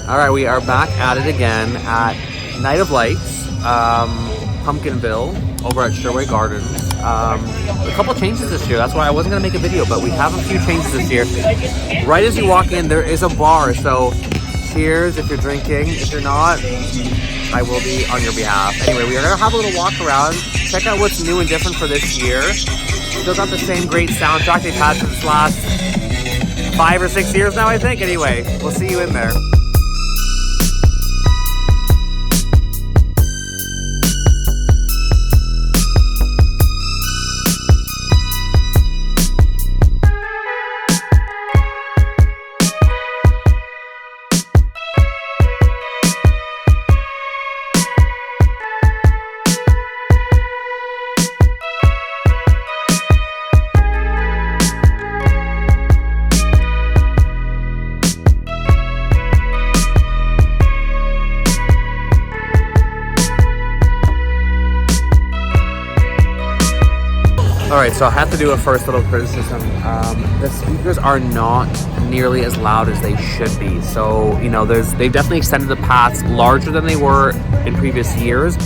All right, we are back at it again at Night of Lights, Pumpkinville, over at Sherway Gardens. A couple changes this year. That's why I wasn't gonna make a video, but we have a few changes this year. Right as you walk in, there is a bar. So cheers if you're drinking. If you're not, I will be on your behalf. Anyway, we are gonna have a little walk around, check out what's new and different for this year. Still got the same great soundtrack they've had for this last 5 or 6 years now, I think. Anyway, we'll see you in there. Alright, so I have to do a first little criticism. The speakers are not nearly as loud as they should be. So, you know, they've definitely extended the paths larger than they were in previous years.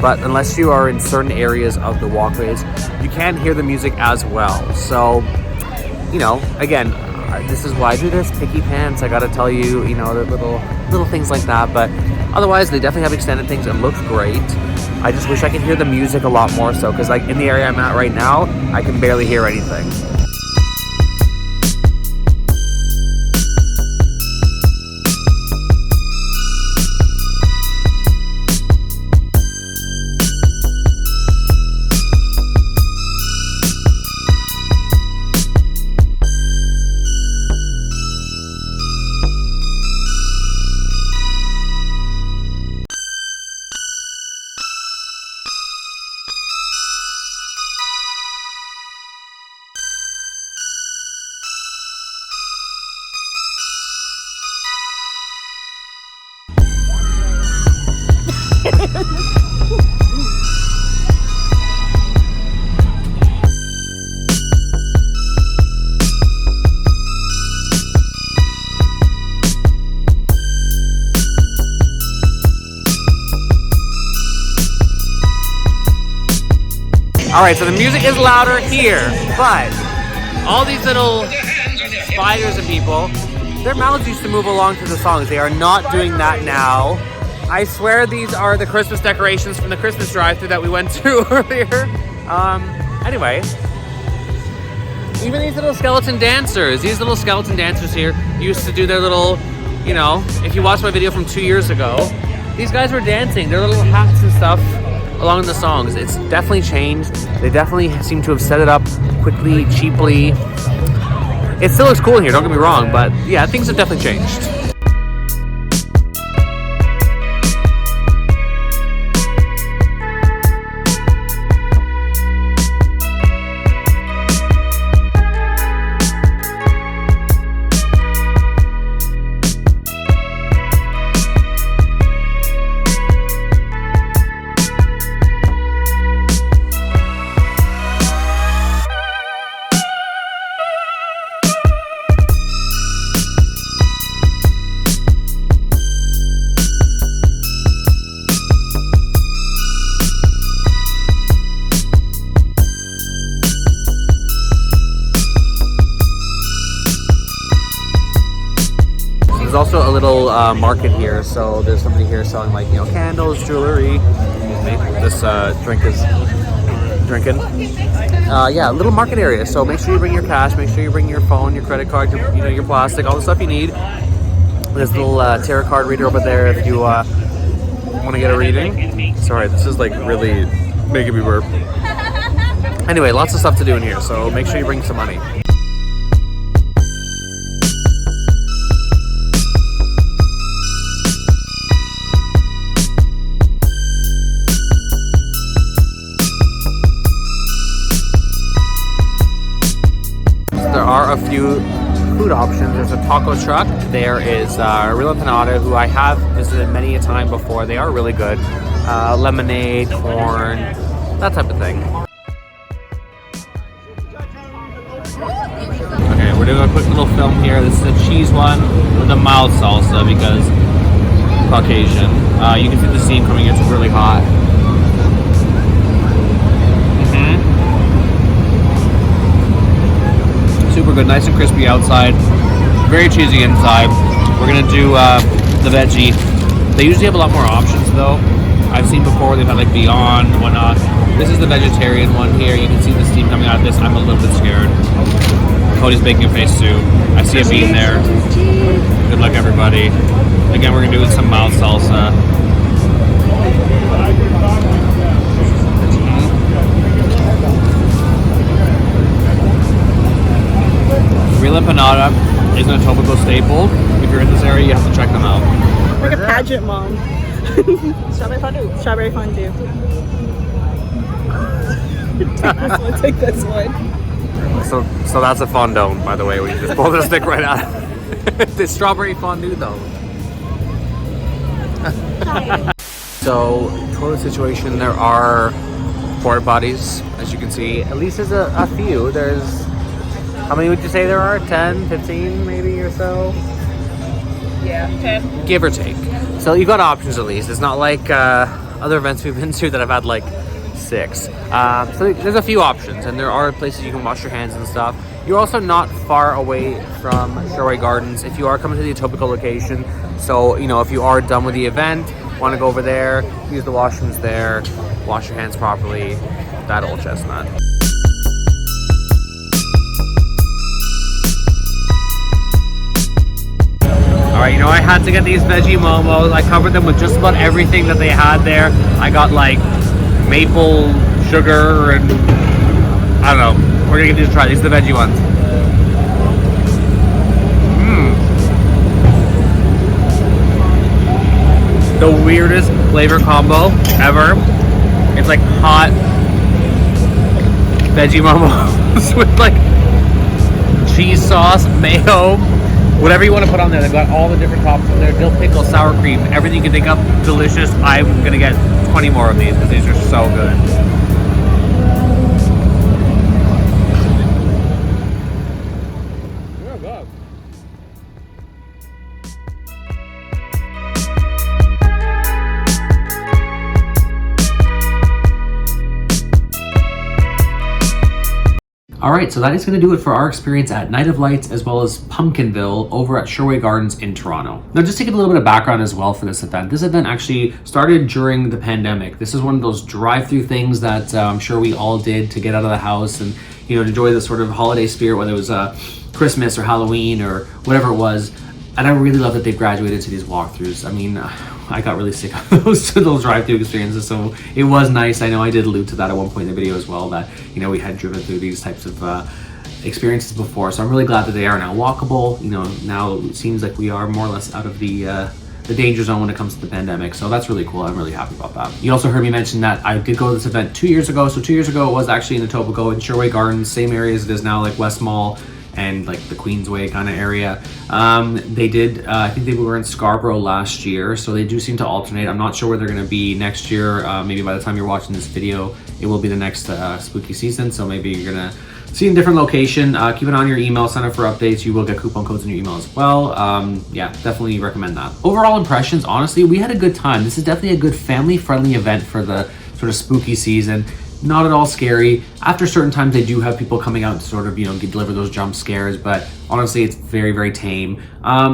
But unless you are in certain areas of the walkways, you can't hear the music as well. So, you know, again, this is why I do this, picky pants. I gotta tell you, you know, the little things like that. But otherwise, they definitely have extended things and looks great. I just wish I could hear the music a lot more so, because like in the area I'm at right now, I can barely hear anything. Alright, so the music is louder here, but all these little spiders and people, their mouths used to move along to the songs. They are not doing that now. I swear these are the Christmas decorations from the Christmas drive-thru that we went to earlier. Anyway, even these little skeleton dancers here used to do their little, you know, if you watched my video from 2 years ago, these guys were dancing, their little hats and stuff along the songs. It's definitely changed. They definitely seem to have set it up quickly, cheaply. It still looks cool in here, don't get me wrong, but yeah, things have definitely changed. There's also a little market here, so there's somebody here selling, like, you know, candles, jewelry. This drink is drinking. Yeah, a little market area. So make sure you bring your cash, make sure you bring your phone, your credit card, your plastic, all the stuff you need. There's a little tarot card reader over there if you want to get a reading. Sorry, this is like really making me burp. Anyway, lots of stuff to do in here, so make sure you bring some money. There are a few food options. There's a taco truck. There is Real Empanada, who I have visited many a time before. They are really good. Lemonade, corn, that type of thing. Okay, we're doing a quick little film here. This is a cheese one with a mild salsa because Caucasian. You can see the steam coming in, it's really hot. Super good, nice and crispy outside, very cheesy inside. We're gonna do the veggie. They usually have a lot more options though. I've seen before they've had like Beyond and whatnot. This is the vegetarian one here. You can see the steam coming out of this. I'm a little bit scared. Cody's baking a face too. I see a bean there. Good luck everybody. Again, we're gonna do some mild salsa. Real empanada is an Etobicoke staple. If you're in this area, you have to check them out. Like a pageant mom. Strawberry fondue. Strawberry fondue. Take this one. So that's a fondant, by the way. We just pulled the stick right out. The strawberry fondue, though. So, toilet situation. There are porta potties, as you can see. At least there's a few. There's, how many would you say there are? 10, 15 maybe or so? Yeah, 10. Give or take. So you've got options at least. It's not like other events we've been to that have had like 6. So there's a few options, and there are places you can wash your hands and stuff. You're also not far away from Shoreway Gardens if you are coming to the Etobicoke location. So, you know, if you are done with the event, want to go over there, use the washrooms there, wash your hands properly, that old chestnut. Alright, you know, I had to get these veggie momos. I covered them with just about everything that they had there. I got like maple sugar and I don't know. We're gonna give these a try. These are the veggie ones. The weirdest flavor combo ever. It's like hot veggie momos with like cheese sauce, mayo, whatever you want to put on there. They've got all the different toppings in there. Dill pickle, sour cream, everything you can think of. Delicious. I'm gonna get 20 more of these because these are so good. Alright, so that is going to do it for our experience at Night of Lights as well as Pumpkinville over at Shoreway Gardens in Toronto. Now, just to give a little bit of background as well for this event. This event actually started during the pandemic. This is one of those drive-through things that I'm sure we all did to get out of the house and, you know, enjoy the sort of holiday spirit, whether it was Christmas or Halloween or whatever it was. And I really love that they've graduated to these walkthroughs. I mean, I got really sick of those drive-through experiences, so it was nice. I know I did allude to that at one point in the video as well, that, you know, we had driven through these types of experiences before. So I'm really glad that they are now walkable. You know, now it seems like we are more or less out of the danger zone when it comes to the pandemic. So that's really cool. I'm really happy about that. You also heard me mention that I did go to this event 2 years ago. So 2 years ago, it was actually in Etobicoke in Shoreway Gardens, same area as it is now, like West Mall and like the Queensway kind of area. They did, I think they were in Scarborough last year, so they do seem to alternate. I'm not sure where they're gonna be next year. Maybe by the time you're watching this video, it will be the next spooky season, so maybe you're gonna see in a different location. Keep it on your email, sign up for updates. You will get coupon codes in your email as well. Yeah, definitely recommend that. Overall impressions, honestly, we had a good time. This is definitely a good family-friendly event for the sort of spooky season. Not at all scary. After certain times, they do have people coming out to sort of, you know, deliver those jump scares, but honestly, it's very, very tame.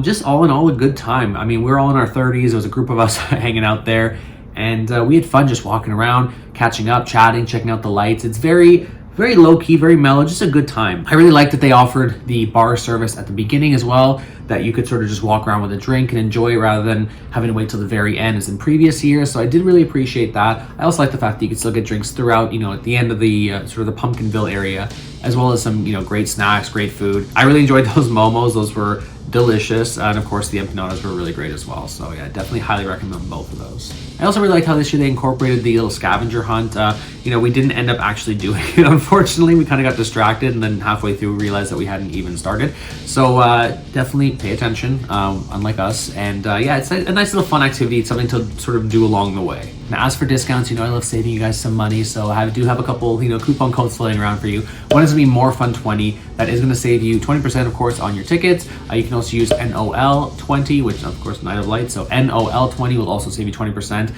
Just all in all, a good time. I mean, we're all in our 30s. There was a group of us hanging out there, and we had fun just walking around, catching up, chatting, checking out the lights. It's very, very low-key, very mellow, just a good time. I really liked that they offered the bar service at the beginning as well, that you could sort of just walk around with a drink and enjoy it rather than having to wait till the very end as in previous years. So I did really appreciate that. I also like the fact that you could still get drinks throughout, you know, at the end of the sort of the Pumpkinville area, as well as some, you know, great snacks, great food. I really enjoyed those momos. Those were delicious, and of course the empanadas were really great as well. So yeah, definitely highly recommend both of those. I also really liked how this year they incorporated the little scavenger hunt. You know, we didn't end up actually doing it, unfortunately. We kind of got distracted, and then halfway through realized that we hadn't even started. So definitely pay attention, unlike us. And yeah, it's a nice little fun activity. It's something to sort of do along the way. Now, as for discounts, I love saving you guys some money, so I do have a couple, coupon codes floating around for you. One is gonna be More Fun 20. That is gonna save you 20%, of course, on your tickets. You can also use NOL 20, which of course Night of Light. So NOL 20 will also save you 20%.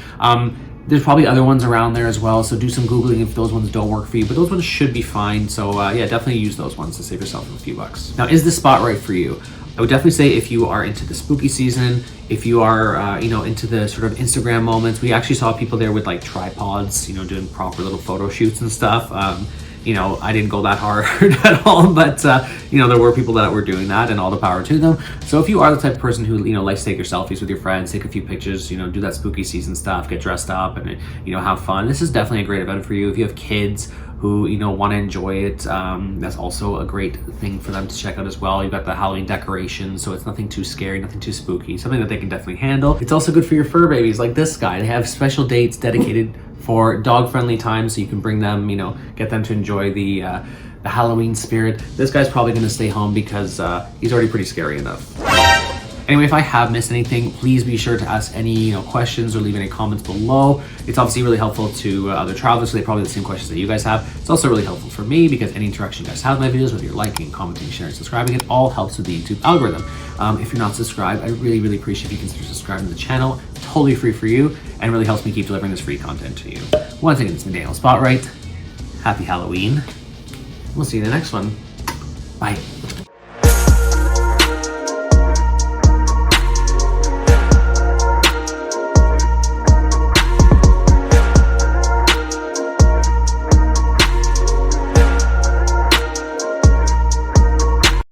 There's probably other ones around there as well, so do some Googling if those ones don't work for you, but those ones should be fine. So yeah, definitely use those ones to save yourself a few bucks. Now, is this spot right for you? I would definitely say if you are into the spooky season, if you are, into the sort of Instagram moments. We actually saw people there with like tripods, doing proper little photo shoots and stuff. I didn't go that hard at all, but there were people that were doing that, and all the power to them. So if you are the type of person who likes to take your selfies with your friends, take a few pictures, do that spooky season stuff, get dressed up, and have fun, this is definitely a great event for you. If you have kids who want to enjoy it, that's also a great thing for them to check out as well. You've got the Halloween decorations, so it's nothing too scary, nothing too spooky, something that they can definitely handle. It's also good for your fur babies like this guy. They have special dates dedicated for dog-friendly times, so you can bring them, get them to enjoy the Halloween spirit. This guy's probably going to stay home because he's already pretty scary enough. Anyway, if I have missed anything, please be sure to ask any questions or leave any comments below. It's obviously really helpful to other travelers, so they probably have the same questions that you guys have. It's also really helpful for me because any interaction you guys have with my videos, whether you're liking, commenting, sharing, subscribing, it all helps with the YouTube algorithm. If you're not subscribed, I really, really appreciate if you consider subscribing to the channel. Totally free for you and really helps me keep delivering this free content to you. Once again, it's been Daniel Spotlight. Happy Halloween. We'll see you in the next one. Bye.